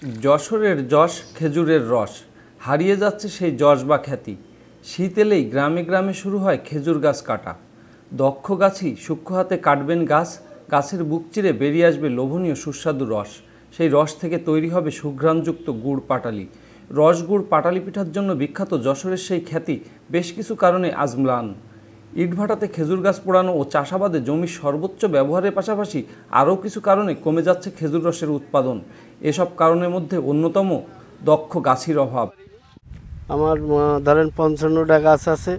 যশোরের যশ খেজুরের রস, হারিয়ে যাচ্ছে সেই যশ বা খ্যাতি। শীত এলেই গ্রামে গ্রামে শুরু হয় খেজুর গাছ কাটা। দক্ষ গাছি সূক্ষ্ম হাতে কাটবেন গাছ, গাছের বুক চিরে বেরিয়ে আসবে লোভনীয় সুস্বাদু রস। সেই রস থেকে তৈরি হবে সুঘ্রাণযুক্ত গুড় পাটালি। রস গুড় পাটালি পিঠার জন্য বিখ্যাত যশোরের সেই খ্যাতি বেশ কিছু কারণে আজ ম্লান। ইটভাটাতে খেজুর গাছ পোড়ানো ও চাষাবাদে জমির সর্বোচ্চ ব্যবহারের পাশাপাশি আরও কিছু কারণে কমে যাচ্ছে খেজুর রসের উৎপাদন। এসব কারণের মধ্যে অন্যতম দক্ষ গাছির অভাব। আমার ধরেন 55টা গাছ আছে,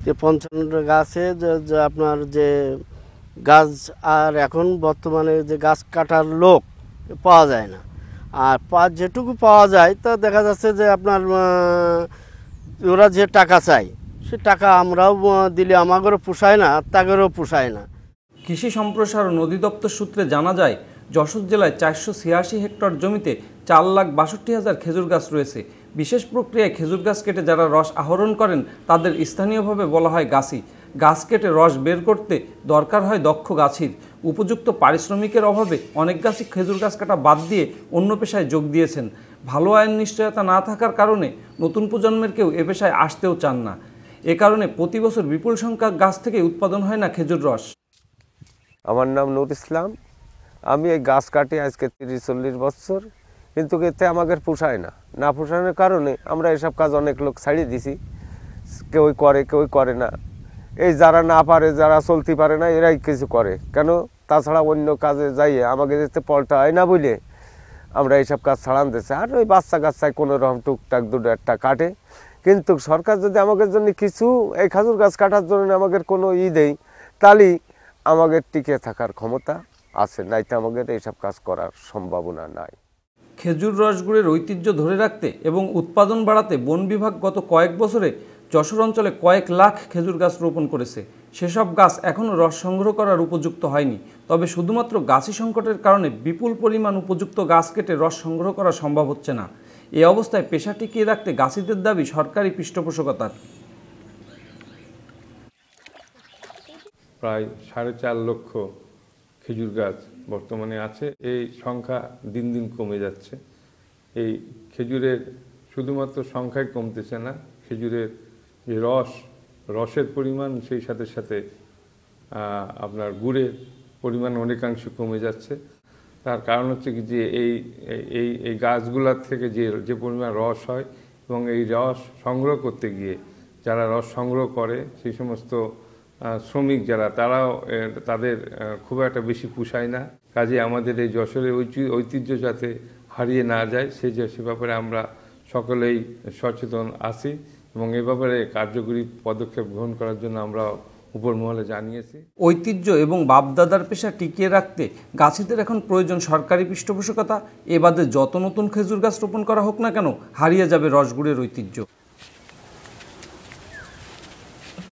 যে 55টা গাছে যে আপনার যে গাছ, আর এখন বর্তমানে যে গাছ কাটার লোক পাওয়া যায় না। আর যেটুকু পাওয়া যায় তা দেখা যাচ্ছে যে আপনার ওরা যে টাকা চায় সে টাকা আমরাও দিলে আমাদেরও পোষায় না, তাদেরও পোষায় না। কৃষি সম্প্রসারণ অধিদপ্তর সূত্রে জানা যায়, যশোর জেলায় 486 হেক্টর জমিতে 4,62,000 খেজুর গাছ রয়েছে। বিশেষ প্রক্রিয়ায় খেজুর গাছ কেটে যারা রস আহরণ করেন তাদের স্থানীয়ভাবে বলা হয় গাছি। গাছ কেটে রস বের করতে দরকার হয় দক্ষ গাছির। উপযুক্ত পারিশ্রমিকের অভাবে অনেক গাছই খেজুর গাছ কাটা বাদ দিয়ে অন্য পেশায় যোগ দিয়েছেন। ভালো আইন নিশ্চয়তা না থাকার কারণে নতুন প্রজন্মের কেউ এ পেশায় আসতেও চান না। এ কারণে প্রতি বছর বিপুল সংখ্যক গাছ থেকে উৎপাদন হয় না খেজুর রস। আমার নাম নূর ইসলাম। আমি এই গাছ কাটি আজকে 30-40 বছর, কিন্তু এতে আমাদের পোষায় না। না পোষানোর কারণে আমরা এসব কাজ অনেক লোক ছাড়িয়ে দিছি। কেউ করে না। এই যারা না পারে, যারা চলতে পারে না, এরাই কিছু করে কেন, তাছাড়া অন্য কাজে যাইয়ে আমাকে যেতে পলটা হয় না বলে আমরা এইসব কাজ ছাড়ান দিচ্ছি। আর ওই বাচ্চা কাচ্চায় কোনো রকম টুকটাক দুটো একটা কাটে। কিন্তু সরকার যদি আমাদের জন্য কিছু এই খেজুর গাছ কাটার জন্য আমাদের কোনো দেয়, তাহলেই আমাদের টিকে থাকার ক্ষমতা আছে, নাইতে আমাদের এইসব কাজ করার সম্ভাবনা নাই। খেজুর রসগুড়ের ঐতিহ্য ধরে রাখতে এবং উৎপাদন বাড়াতে বন বিভাগ গত কয়েক বছরে যশোর অঞ্চলে কয়েক লাখ খেজুর গাছ রোপণ করেছে। সেসব গাছ এখনও রস সংগ্রহ করার উপযুক্ত হয়নি। তবে শুধুমাত্র গাছি সংকটের কারণে বিপুল পরিমাণ উপযুক্ত গাছ কেটে রস সংগ্রহ করা সম্ভব হচ্ছে না। এই অবস্থায় পেশা টিকিয়ে রাখতে গাছিদের দাবি সরকারি পৃষ্ঠপোষকতার। প্রায় 4.5 লক্ষ খেজুর গাছ বর্তমানে আছে। এই সংখ্যা দিন দিন কমে যাচ্ছে। এই খেজুরের শুধুমাত্র সংখ্যায় কমতেছে না, খেজুরের যে রসের পরিমাণ সেই সাথে সাথে আপনার গুড়ের পরিমাণ অনেকাংশ কমে যাচ্ছে। তার কারণ হচ্ছে কি যে এই গাছগুলোর থেকে যে পরিমাণ রস হয় এবং এই রস সংগ্রহ করতে গিয়ে যারা রস সংগ্রহ করে সেই সমস্ত শ্রমিক যারা, তারাও তাদের খুব একটা বেশি পোষায় না। কাজে আমাদের এই যশোরের ঐতিহ্য যাতে হারিয়ে না যায় সে ব্যাপারে আমরা সকলেই সচেতন আছি এবং এ ব্যাপারে কার্যকরী পদক্ষেপ গ্রহণ করার জন্য আমরা উপর মহলে জানিয়েছি। ঐতিহ্য এবং বাপদাদার পেশা টিকিয়ে রাখতে গাছিদের এখন প্রয়োজন সরকারি পৃষ্ঠপোষকতা। এ বাদে যত নতুন খেজুর গাছ রোপণ করা হোক না কেন, হারিয়ে যাবে রসগুড়ের ঐতিহ্য।